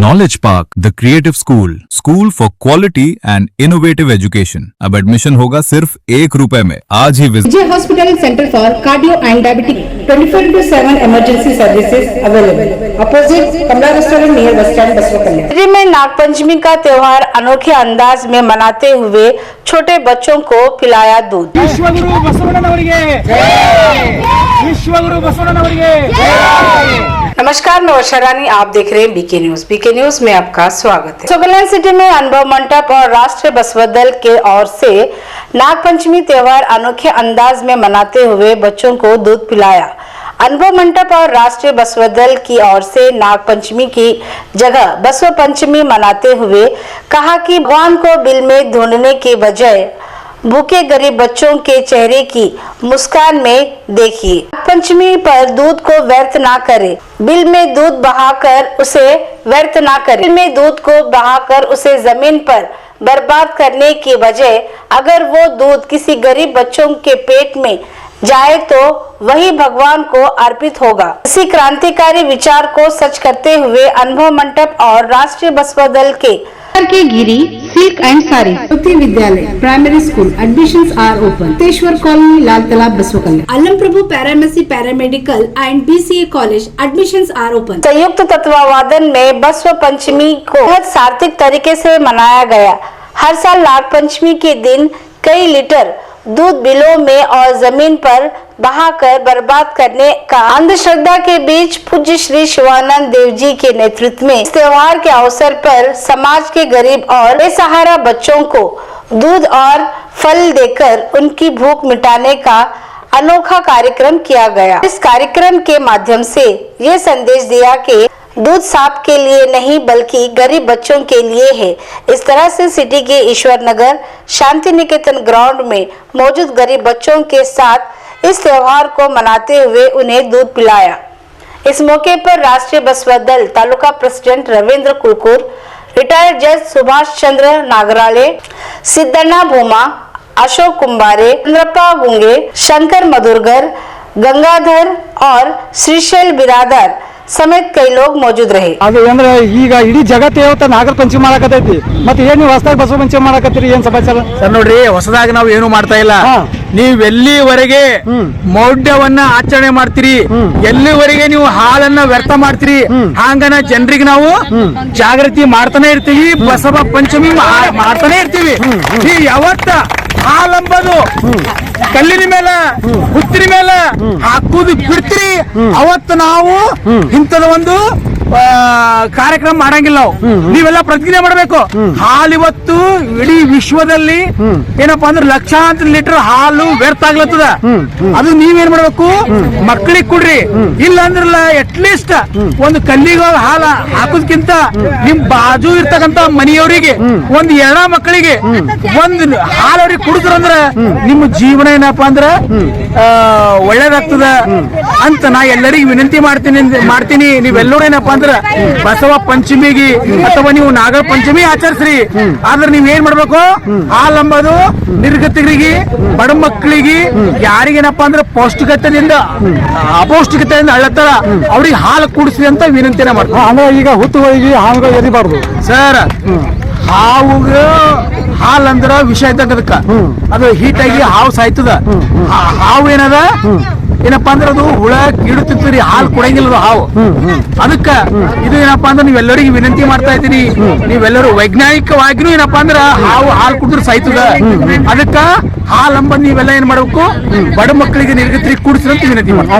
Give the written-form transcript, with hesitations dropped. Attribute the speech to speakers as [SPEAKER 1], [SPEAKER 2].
[SPEAKER 1] Knowledge Park, the creative school for quality and innovative education. अब admission होगा सिर्फ ₹1 में। आज ही visit.
[SPEAKER 2] Vijay hospital centre for cardio and diabetic 24/7 emergency services available. Opposite Kamala restaurant near bus stand Basavakalyan.
[SPEAKER 3] Delhi में नागपंचमी का त्योहार अनोखे अंदाज में मनाते हुए छोटे बच्चों को पिलाया दूध।
[SPEAKER 4] विश्वगुरु बसवಣ್ಣनवरिगे जय, विश्वगुरु बसवಣ್ಣनवरिगे जय।
[SPEAKER 3] नमस्कार, मैं वर्षा रानी, आप देख रहे हैं बीके न्यूज। बीके न्यूज में आपका स्वागत है। कल्याण सिटी में अनुभव मंडप और राष्ट्रीय बसवा दल के ओर से नागपंचमी त्योहार अनोखे अंदाज में मनाते हुए बच्चों को दूध पिलाया। अनुभव मंडप और राष्ट्रीय बसवा दल की ओर से नागपंचमी की जगह बसवा पंचमी मनाते हुए कहा कि भगवान को बिल में ढूंढने के बजाय भूखे गरीब बच्चों के चेहरे की मुस्कान में देखिए। पंचमी पर दूध को व्यर्थ ना करें। बिल में दूध बहाकर उसे व्यर्थ ना करें। बिल में दूध को बहाकर उसे जमीन पर बर्बाद करने के बजाय अगर वो दूध किसी गरीब बच्चों के पेट में जाए तो वही भगवान को अर्पित होगा। इसी क्रांतिकारी विचार को सच करते हुए अनुभव मंडप और राष्ट्रीय बसवा दल के
[SPEAKER 2] Giri silk and sari Jyoti Vidyalaya primary school admissions are open. तेश्वर कॉलोनी लाल तालाब बसवा कल्याण। आलम प्रभु पैरामेसी paramedical and BCA college admissions are open.
[SPEAKER 3] संयुक्त तत्वावधान में बसवा पंचमी को बहुत सार्थक तरीके से मनाया गया। हर साल नाग पंचमी के दिन कई लीटर दूध बिलों में और जमीन पर बहाकर बर्बाद करने का अंधश्रद्धा के बीच पूज्य श्री शिवानंद देव जी के नेतृत्व में इस त्योहार के अवसर पर समाज के गरीब और बेसहारा बच्चों को दूध और फल देकर उनकी भूख मिटाने का अनोखा कार्यक्रम किया गया। इस कार्यक्रम के माध्यम से ये संदेश दिया कि दूध सांप के लिए नहीं बल्कि गरीब बच्चों के लिए है। इस तरह से सिटी के ईश्वर नगर शांति निकेतन ग्राउंड में मौजूद गरीब बच्चों के साथ इस त्योहार को मनाते हुए उन्हें दूध पिलाया। इस मौके पर राष्ट्रीय बसवा दल तालुका प्रेसिडेंट रविंद्र कुलकुर, रिटायर्ड जज सुभाष चंद्र नागराले, सिद्धण्णा भूमा, अशोक कुंबारे, चंद्रप्पा गुंगे, शंकर मधुरगर, गंगाधर और श्रीशैल बिरादर समेत कई लोग मौजूद रहे।
[SPEAKER 4] ಅದು ಅಂದ್ರೆ ಈಗ ಇಡೀ ಜಗತ್ತೇ ಇವತ್ತು ನಾಗರ ಪಂಚಮಿ ಮಾಡಕತ್ತೈತಿ, ಮತ್ತೆ ಏನ್ ನೀವು ಹೊಸದಾಗಿ ಬಸವ ಪಂಚಮಿ ಮಾಡಕತ್ತೀರಿ, ಏನ್ ಸಮಾಚಾರ
[SPEAKER 5] ಸರ್? ನೋಡ್ರಿ, ಹೊಸದಾಗಿ ನಾವು ಏನು ಮಾಡ್ತಾ ಇಲ್ಲ. ನೀವ್ ಎಲ್ಲಿವರೆಗೆ ಮೌಢ್ಯವನ್ನ ಆಚರಣೆ ಮಾಡ್ತೀರಿ, ಎಲ್ಲಿವರೆಗೆ ನೀವು ಹಾಲನ್ನ ವ್ಯರ್ಥ ಮಾಡ್ತೀರಿ, ಹಾಂಗನ ಜನರಿಗೆ ನಾವು ಜಾಗೃತಿ ಮಾಡ್ತಾನೆ ಇರ್ತೀವಿ, ಬಸವ ಪಂಚಮಿ ಮಾಡ್ತಾನೆ ಇರ್ತೀವಿ. ಈ ಯಾವತ್ತ ಹಾಲಂಬದು ಕಲ್ಲಿನ ಮೇಲೆ ಹುತ್ತಿನ ಮೇಲೆ ಹಾಕುದು ಬಿಡ್ತೀರಿ, ಅವತ್ತು ನಾವು ಇಂಥದ ಒಂದು ಕಾರ್ಯಕ್ರಮ ಮಾಡಂಗಿಲ್ಲ. ನೀವೆಲ್ಲ ಪ್ರತಿಜ್ಞೆ ಮಾಡಬೇಕು. ಹಾಲು ಇವತ್ತು ಇಡೀ ವಿಶ್ವದಲ್ಲಿ ಏನಪ್ಪಾ ಅಂದ್ರೆ ಲಕ್ಷಾಂತರ ಲೀಟರ್ ಹಾಲು ವ್ಯರ್ಥ ಆಗ್ಲತ್ತದ. ಅದು ನೀವೇನ್ ಮಾಡ್ಬೇಕು, ಮಕ್ಕಳಿಗೆ ಕೊಡ್ರಿ. ಇಲ್ಲ ಅಂದ್ರಲ್ಲ ಅಟ್ಲೀಸ್ಟ್ ಒಂದು ಕಲ್ಲಿಗೆ ಹಾಲು ಹಾಕೋದಕ್ಕಿಂತ ನಿಮ್ ಬಾಜು ಇರ್ತಕ್ಕಂತ ಮನೆಯವರಿಗೆ ಒಂದ್ ಎಡ ಮಕ್ಕಳಿಗೆ ಒಂದು ಹಾಲು ಅವ್ರಿಗೆ ಕುಡಿದ್ರಂದ್ರ ನಿಮ್ಮ ಜೀವನ ಏನಪ್ಪಾ ಅಂದ್ರ ಒಳ್ಳೇದಾಗ್ತದ ಅಂತ ನಾ ಎಲ್ಲರಿಗೂ ವಿನಂತಿ ಮಾಡ್ತೀನಿ. ನೀವೆಲ್ಲರೂ ಏನಪ್ಪಾ ಅಂದ್ರ ಬಸವ ಪಂಚಮಿಗೆ ಅಥವಾ ನೀವು ನಾಗರ ಪಂಚಮಿ ಆಚರಿಸ್ರಿ. ಆದ್ರೆ ನೀವ್ ಏನ್ ಮಾಡ್ಬೇಕು, ಹಾಲಂಬದು ನಿರ್ಗತಿಕರಿಗೆ, ಬಡ ಮಕ್ಕಳಿಗೆ, ಯಾರಿಗೇನಪ್ಪಾ ಅಂದ್ರೆ ಪೌಷ್ಟಿಕತೆಯಿಂದ ಅಪೌಷ್ಟಿಕತೆಯಿಂದ ಅಳ್ಳತ್ತಾರ ಅವ್ರಿಗೆ ಹಾಲು ಕುಡಿಸ್ರಿ ಅಂತ ವಿನಂತಿನ ಮಾಡ್ತಾರೆ.
[SPEAKER 4] ಅಂದ್ರೆ ಈಗ ಹುತ್ತುಗಳಿಗೆ ಹಾವುಗಳು ಎರಿಬಾರ್ದು
[SPEAKER 5] ಸರ್. ಹಾವುಗ ಹಾಲಂದ್ರ ವಿಷ ಇದ್ದಂಗದಕ್ಕ ಅದು ಹೀಟ್ ಆಗಿ ಹಾವು ಸಾಯ್ತದ. ಹಾವು ಏನದ ಏನಪ್ಪಾ ಅಂದ್ರೆ ಅದು ಹುಳ ಕೀಡು ತಿಂತೀರಿ, ಹಾಲು ಕೊಡಂಗಿಲ್ಲ ಹಾವು. ಅದಕ್ಕ ಇದು ಏನಪ್ಪಾ ಅಂದ್ರೆ ನೀವೆಲ್ಲರಿಗೂ ವಿನಂತಿ ಮಾಡ್ತಾ ಇದ್ದೀನಿ, ನೀವೆಲ್ಲರೂ ವೈಜ್ಞಾನಿಕವಾಗಿನೂ ಏನಪ್ಪಾ ಅಂದ್ರ ಹಾಲು ಕುಡಿದ್ರೆ ಸಾಯ್ತದ. ಅದಕ್ಕ ಹಾಲಂಬ ನೀವೆಲ್ಲ ಏನ್ ಮಾಡ್ಬೇಕು, ಬಡ ಮಕ್ಕಳಿಗೆ ನಿರ್ಗತಿಗೆ ಕುಡಿಸ್ರಿ ಅಂತ ವಿನಂತಿ ಮಾಡ್ತಾರೆ.